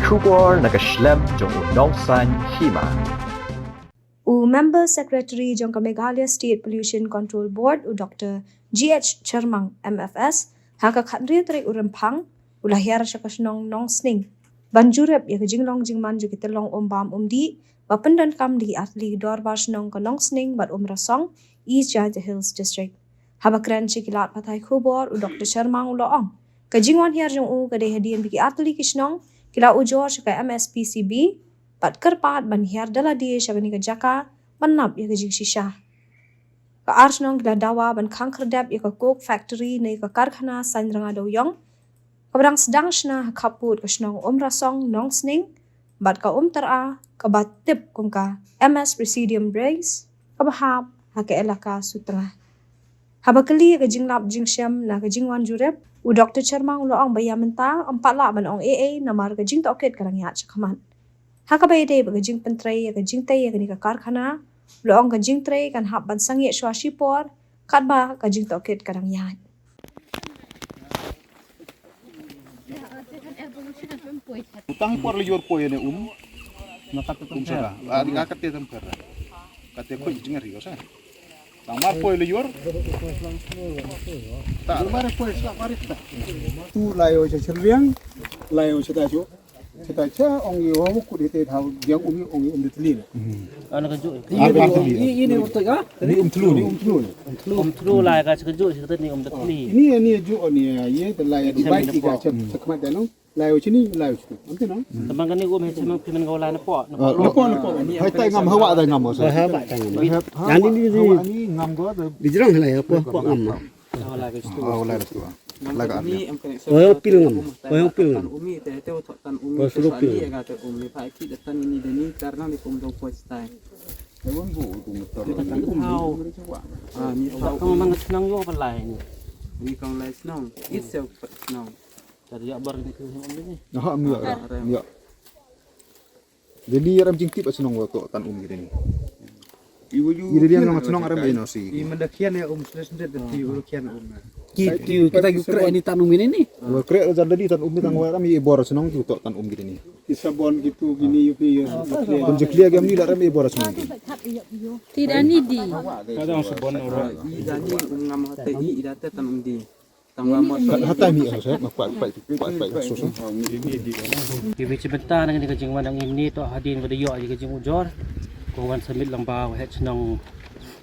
Kubor nakaslem jong udongsan Hima. Member Secretary Jongka Meghalaya State Pollution Control Board Dr. G.H. Chermang MFS haka khatri tri urempang ulahyar syakasnong nong sning banjurep ya jinglong jingman jukitelong ombam umdi bapendan kam di atli dorbar snong kanong sning bat rasong East Jaya Hills District habakran chikilat patai khubor Dr. Chermang uloong kajingwan hiar jong kade hadian biki atli kisnong kila ujor syaka Mspcb pat kerpat ban hiar dala dia syagani ka jaka banap ya kajing shisha ka arsnong kila dawa ban khang kherdap ya ka coke factory nei ka Karkhana san ranga doyong kabrang sedang Shna kaput ka snong rasong nong sning bat ka tera ka batip kung ka MS Presidium Brace ka bahap ha ka elaka sutra habakali ka jinglap jingsyam na ka jingwan jurep Dr. Chermang loong bayamenta empatla ban ong AA namar ka Jingtohkit karangyat syakaman Hakabayde bagajing Pyntrei ka Jingtai ka ni ka Karkhana loong ka Pyntrei kan hap ban sangi swashipor katba ka Jingtohkit kadang yan. Utang por liur po yan nakat sana. Ari ngakat te temper. Kate ko jingar yo sa. Tangmar po liur. Ta mare po sa marit ta. Tu layo sa sirliang layo sa tajo. Kita ongi wamu kudite tahu dia ongi teli. Anak kejuk. Ini urut ka? Ini Telu lah kat kejuk kita ni teli. Ini ju ni ye telai di baik tiga sekemat dalam layo sini layo sini. Nanti no. Teman kan ni macam pimen kau lah nampak. Nampak. Hai tai ngam hawa ada ngam masa. Hawa tai ngam. Yang ini ngam gua di jerang lah apa ngam. Awal lagi tu. Awal lagi tu. Laga Oh, pil ngam. Oh, pil ngam. Umi teh tan umi tadi ya kata umi pak kita tan ini deni karena di pemdong postai. Hewan bu tu motor. Ni tahu Kamu mang senang yo apa lain ni? ni kau lai senang. Itself senang. Dari abar ni ke ni. Nah, miak. Jadi ram jingtip asinong waktu tan gini. Jadi dia nggak senang ram inosi. Di mendakian ya sudah sendiri di urukian Kita kira ini tanum ini. Wah, kira ada di tan ni tangwa ram ibor senang tu tan gini. Isabon gitu gini yupi ya. Konjeklia gam ni ram ibor senang. Tidak ni di. kadang sebon orang i dani ngam hate i idate tan di. Tangwa mo Hatai mi saya makuat susu. Kita sebentar dengan kajing mandang ini tu hadin pada yo aja kajing ujor. Kawan semit lambau het senang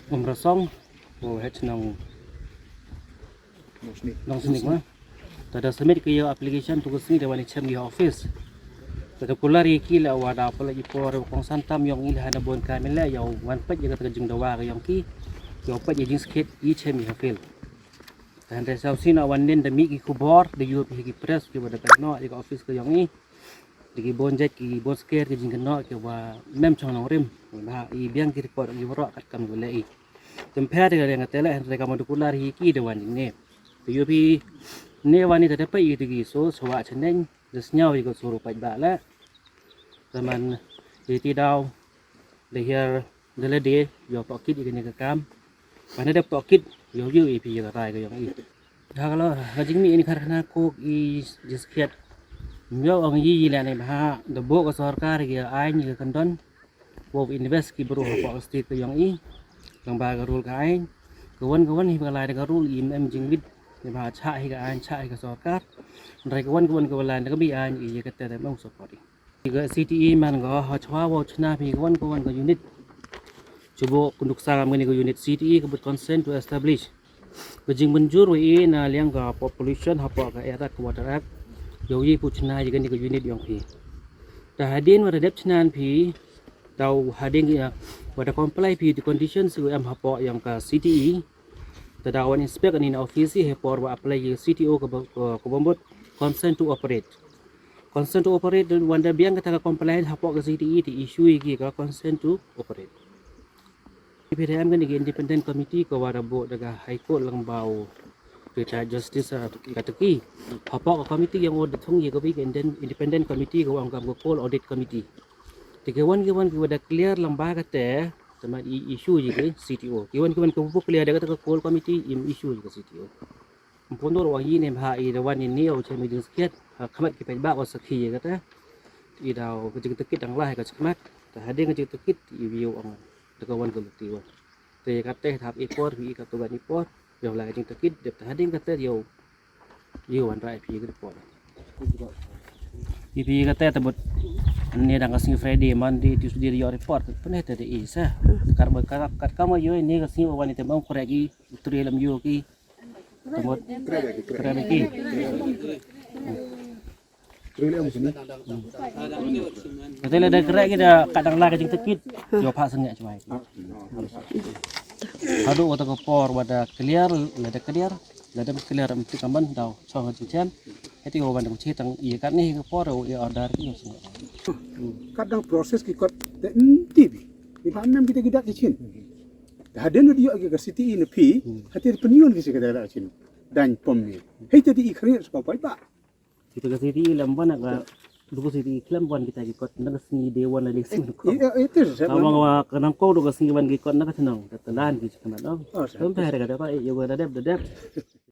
rasong. Het senang nong sini mah. Tada semit ke application tugas ni dewan chem di office. Tada kulari kila wada apa lagi por kong santam yang ilah ada bon kamila yang wan pet jaga kajing dawa yang ki. Yang pet jing skit i chem di office. Dan resau sini awan nen demi ki kubor de yup ki press ki pada kano di office ke yang ni. Di bonjet ki bon scare ki jingkano ki wa mem chong nong rim. Nah i biang ki report ki ro kat kam gulai. Tempat dengan yang tela mereka madukular ki dewan ni. Tapi ni wani tak dapat itu giso suat ceneng desnyau ikut suruh pajak lah. Zaman di tidau lehir delade yo tokit ikan kam. Mana ada tokit yo ipi yo rai ke yang ini. Dah kalau kajing ni karena aku jiskiat Myo ang yi la ni bah the book sarkar ki ai ni kandon wo invest ki bro apa state yang i yang ba rule ka ai kawan hi balai ka rule im jingwit ni bah cha hi ka ai cha hi ka sarkar rai kawan ka balai ka bi ai i ka te mong support ga CTE man ga ha chwa wo chna bi kawan ka unit coba kunduk sangam ni ka unit CTE ka consent to establish kajing menjur we na liang ka population apa ka era ka water act Yo ye puchna juga ni ke unit yang pi. Dah hadin wada dep chnan pi. Tau hadin ya wada comply pi the conditions su am hapo yang ke CTE. Tada wan inspect ni office he por wa apply ye CTO ke bombot consent to operate. Consent to operate wanda biang kata comply hapo ke CTE di issue ki ke consent to operate. PDM kan ni independent committee ke wada bo daga high court lang bau Pyntrei justice kataki apa komiti yang audit thong ye kabi independent committee ko ang kam ko audit committee tigawan ki wada clear lamba kate sama issue je ke CTO kiwan ko clear daga ka call committee im issue je ke CTO Pondor wa yi ne bha I the one in neo che mi dis kiet khamat ki pe ba wa sakhi ye kata idau ke Jingtohkit ang lai ka cemat ta hading ke Jingtohkit view ang dekawan ke lutiwa te kate thap ipor vi ka tugan ipor yo lai Jingtohkit de ta hading kate yo wan rai pi ke ipor pi kate tabut ni dang kasing Friday Monday Tuesday yo report pun hete de isa karma kat kama yo ni kasing wan ite bang koregi utri lam yo ki tabut kera ki Kata ada gerak kita kadang lah kecing tekit, jauh pak sengak cuma. Haduh atau kopor pada clear, lada clear mesti kamban tahu soal macam. Itu yang banding citang iya kan nih kopor ya order ni. Kadang proses kita TV. Di mana kita kecil. Ada nu dia agak city ini pi, hati peniun kita ada kecil. Dan pemir. Hei tadi ikhlas sebab apa? Kita ke sini lamban agak dulu sini lamban kita ikut nak sini dewan lagi sini. Itu saya. Kalau mau kenang kau dulu sini wan ikut nak senang. Tetelan gitu kan. Sampai hari kada pak, ya gua dadap.